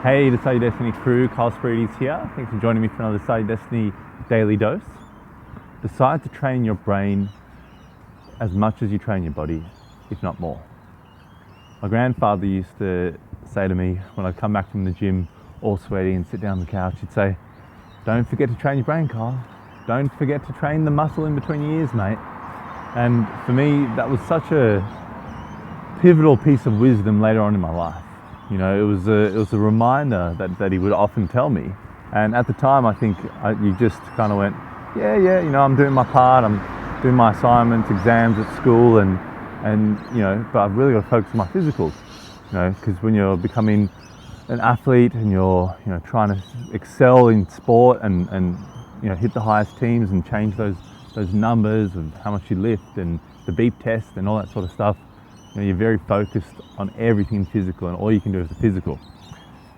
Hey, the Study Destiny crew, Carl Spirides here. Thanks for joining me for another Study Destiny Daily Dose. Decide to train your brain as much as you train your body, if not more. My grandfather used to say to me when I'd come back from the gym all sweaty and sit down on the couch, he'd say, "Don't forget to train your brain, Carl. Don't forget to train the muscle in between your ears, mate." And for me, that was such a pivotal piece of wisdom later on in my life. You know, it was a reminder that he would often tell me. And at the time, I think you just kind of went, yeah, you know, I'm doing my part, I'm doing my assignments, exams at school, and you know, but I've really got to focus on my physicals, you know, because when you're becoming an athlete and you're, you know, trying to excel in sport and you know, hit the highest teams and change those numbers of how much you lift and the beep test and all that sort of stuff, you know, you're very focused on everything physical, and all you can do is the physical.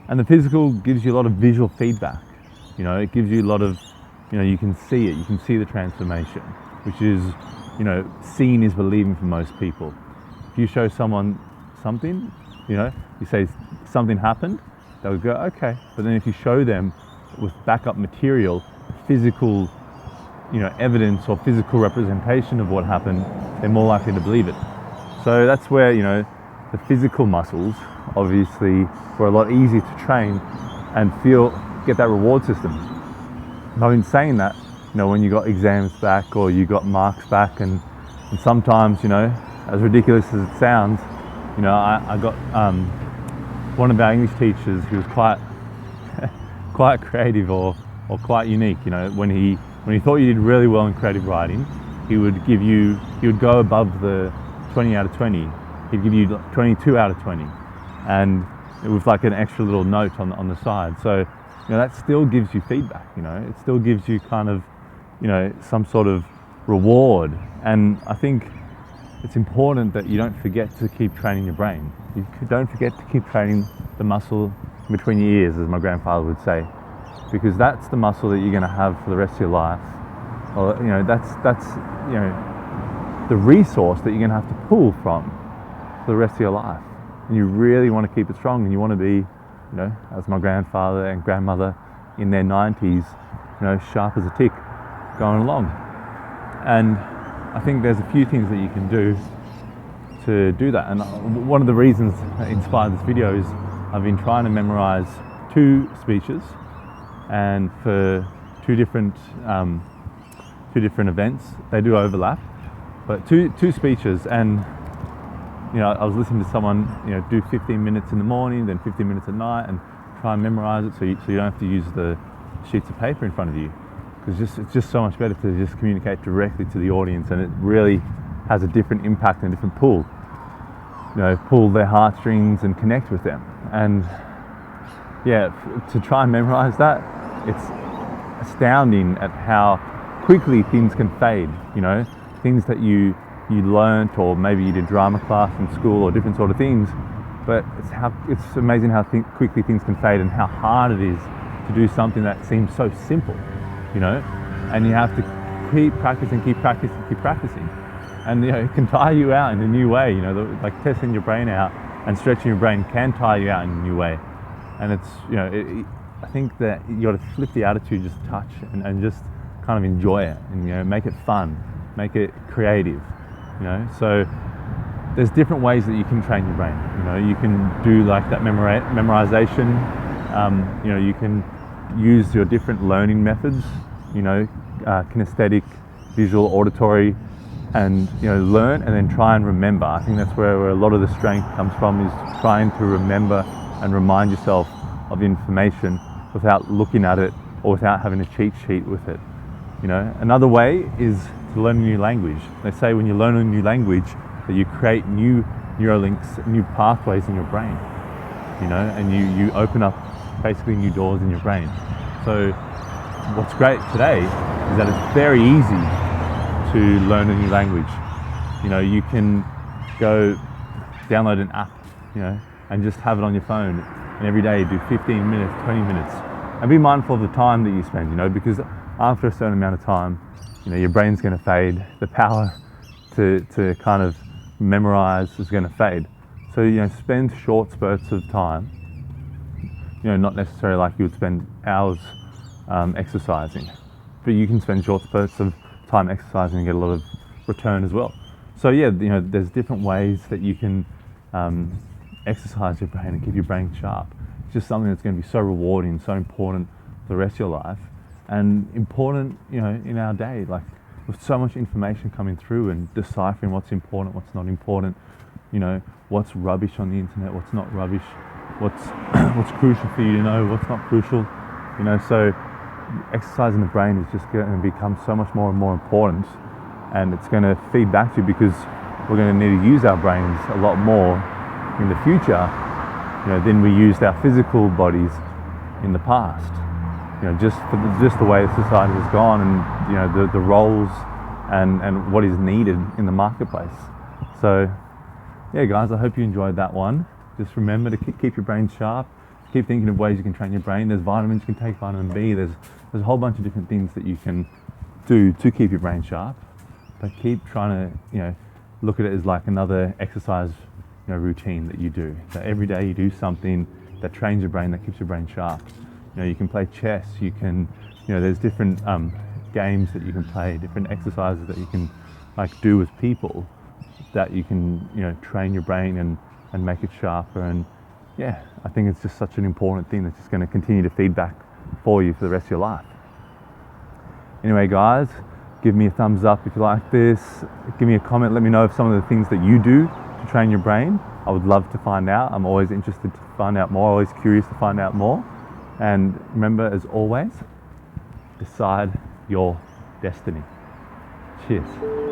And the physical gives you a lot of visual feedback. You know, it gives you a lot of, you know, you can see it, you can see the transformation, which is, you know, seeing is believing for most people. If you show someone something, you know, you say something happened, they'll go, okay. But then if you show them with backup material, physical, you know, evidence or physical representation of what happened, they're more likely to believe it. So that's where, you know, the physical muscles obviously were a lot easier to train and get that reward system. But in saying that, you know, when you got exams back or you got marks back, and sometimes, you know, as ridiculous as it sounds, you know, I got one of our English teachers who was quite creative or quite unique. You know, when he thought you did really well in creative writing, he would go above the 20 out of 20, he'd give you 22 out of 20, and it was like an extra little note on the side. So, you know, that still gives you feedback, you know, it still gives you kind of, you know, some sort of reward. And I think it's important that you don't forget to keep training your brain. You don't forget to keep training the muscle in between your ears, as my grandfather would say, because that's the muscle that you're going to have for the rest of your life. Or, you know, that's you know, the resource that you're going to have to pull from for the rest of your life. And you really want to keep it strong, and you want to be, you know, as my grandfather and grandmother in their 90s, you know, sharp as a tick going along. And I think there's a few things that you can do to do that. And one of the reasons that inspired this video is I've been trying to memorize 2 speeches, and for two different events. They do overlap, but two speeches. And you know, I was listening to someone, you know, do 15 minutes in the morning, then 15 minutes at night, and try and memorize it so you don't have to use the sheets of paper in front of you, because it's just so much better to just communicate directly to the audience, and it really has a different impact and a different pull. You know, pull their heartstrings and connect with them. And yeah, to try and memorize that, it's astounding at how quickly things can fade. You know, things that you learnt, or maybe you did drama class in school or different sort of things, but it's amazing how quickly things can fade, and how hard it is to do something that seems so simple, you know, and you have to keep practicing, and you know, it can tire you out in a new way. You know, like testing your brain out and stretching your brain can tire you out in a new way. And it's, you know, I think that you got to flip the attitude just a touch and just kind of enjoy it, and, you know, make it fun, make it creative. You know, so there's different ways that you can train your brain. You know, you can do like that memorization. You know, you can use your different learning methods. You know, kinesthetic, visual, auditory, and, you know, learn and then try and remember. I think that's where a lot of the strength comes from, is trying to remember and remind yourself of information without looking at it or without having a cheat sheet with it. You know, another way is to learn a new language. They say when you learn a new language that you create new neurolinks, new pathways in your brain, you know, and you open up basically new doors in your brain. So what's great today is that it's very easy to learn a new language. You know, you can go download an app, you know, and just have it on your phone, and every day do 15 minutes, 20 minutes, and be mindful of the time that you spend, you know, because after a certain amount of time, you know, your brain's going to fade. The power to kind of memorize is going to fade. So, you know, spend short spurts of time not necessarily like you would spend hours exercising, but you can spend short spurts of time exercising and get a lot of return as well. So yeah, there's different ways that you can exercise your brain and keep your brain sharp. It's just something that's going to be so rewarding, so important for the rest of your life, and important, in our day, like with so much information coming through and deciphering what's important, what's not important, what's rubbish on the internet, what's not rubbish, what's what's crucial for you to know, what's not crucial, so exercising the brain is just going to become so much more and more important, and it's going to feed back to you because we're going to need to use our brains a lot more in the future, than we used our physical bodies in the past. Just the way society has gone, and the roles and what is needed in the marketplace. So yeah, guys, I hope you enjoyed that one. Just remember to keep your brain sharp. Keep thinking of ways you can train your brain. There's vitamins you can take, vitamin B. There's a whole bunch of different things that you can do to keep your brain sharp. But keep trying to look at it as like another exercise routine that you do. So every day you do something that trains your brain, that keeps your brain sharp. You can play chess. You can there's different games that you can play, different exercises that you can do with people that you can train your brain and make it sharper. And yeah, I think it's just such an important thing that's just going to continue to feed back for you for the rest of your life. Anyway, guys, give me a thumbs up if you like this. Give me a comment. Let me know of some of the things that you do to train your brain. I would love to find out. I'm always interested to find out more, always curious to find out more. And remember, as always, decide your destiny. Cheers.